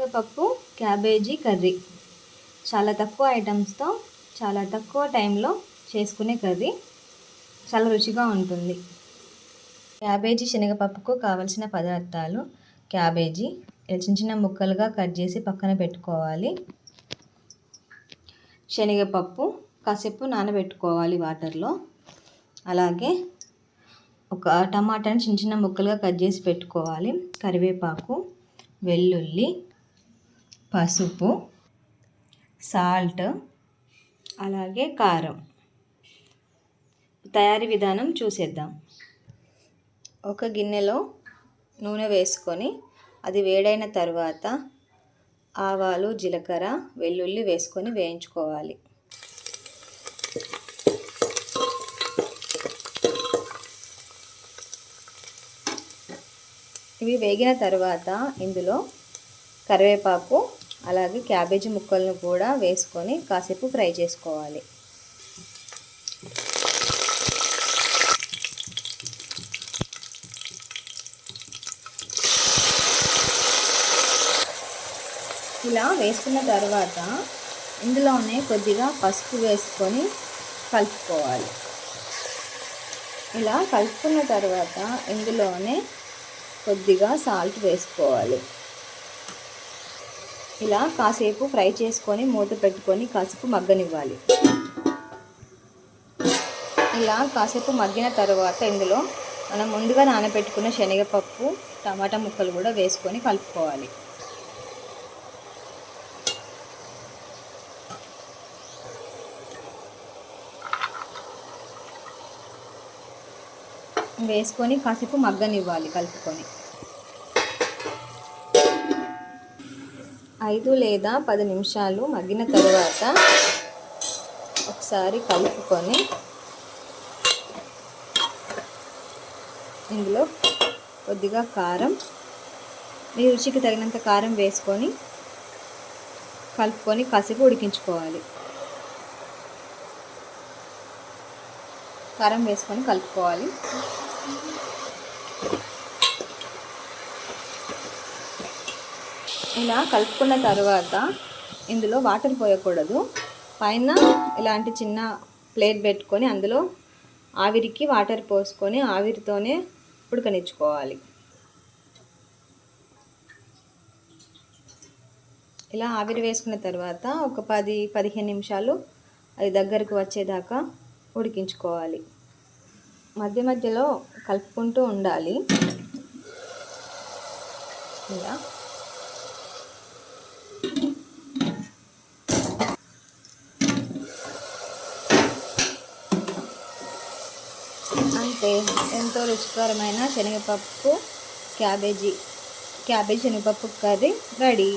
శనగపప్పు cabbage curry చాలా తక్కువ ఐటమ్స్తో చాలా తక్కువ టైంలో చేసుకునే కర్రీ. చాలా రుచిగా ఉంటుంది. క్యాబేజీ శనగపప్పుకు కావలసిన పదార్థాలు: క్యాబేజీ చిన్న చిన్న ముక్కలుగా కట్ చేసి పక్కన పెట్టుకోవాలి. శనగపప్పు కాసేపు నానబెట్టుకోవాలి వాటర్లో. అలాగే ఒక టమాటాని చిన్న చిన్న ముక్కలుగా కట్ చేసి పెట్టుకోవాలి. కరివేపాకు, వెల్లుల్లి, పసుపు, సాల్ట్, అలాగే కారం. తయారీ విధానం చూసేద్దాం. ఒక గిన్నెలో నూనె వేసుకొని అది వేడైన తర్వాత ఆవాలు, జీలకర్ర, వెల్లుల్లి వేసుకొని వేయించుకోవాలి. ఇవి వేగిన తర్వాత ఇందులో కరివేపాకు అలాగే క్యాబేజీ ముక్కలను కూడా వేసుకొని కాసేపు ఫ్రై చేసుకోవాలి. ఇలా వేసుకున్న తర్వాత ఇందులోనే కొద్దిగా పసుపు వేసుకొని కలుపుకోవాలి. ఇలా కలుపుకున్న తర్వాత ఇందులోనే కొద్దిగా సాల్ట్ వేసుకోవాలి. ఇలా కాసేపు ఫ్రై చేసుకొని మూత పెట్టుకొని కాసేపు మగ్గనివ్వాలి. ఇలా కాసేపు మగ్గిన తర్వాత ఇందులో మనం ముందుగా నానబెట్టుకున్న శనగపప్పు, టమాటా ముక్కలు కూడా వేసుకొని కలుపుకోవాలి. వేసుకొని కాసేపు మగ్గనివ్వాలి కలుపుకొని. 5 లేదా 10 నిమిషాలు మగ్గిన తర్వాత ఒకసారి కలుపుకొని ఇందులో కొద్దిగా కారం, మీ రుచికి తగినంత కారం వేసుకొని కలుపుకొని కాసేపు ఉడికించుకోవాలి. కారం వేసుకొని కలుపుకోవాలి. ఇలా కలుపుకున్న తర్వాత ఇందులో వాటర్ పోయకూడదు. పైన ఇలాంటి చిన్న ప్లేట్ పెట్టుకొని అందులో ఆవిరికి వాటర్ పోసుకొని ఆవిరితోనే ఉడకనిచ్చుకోవాలి. ఇలా ఆవిరి వేసుకున్న తర్వాత ఒక 10-15 నిమిషాలు అది దగ్గరకు వచ్చేదాకా ఉడికించుకోవాలి. మధ్య మధ్యలో కలుపుకుంటూ ఉండాలి. ఇలా అంతే, ఎంతో రుచికరమైన శనగపప్పు క్యాబేజీ శనగపప్పు కర్రీ రెడీ.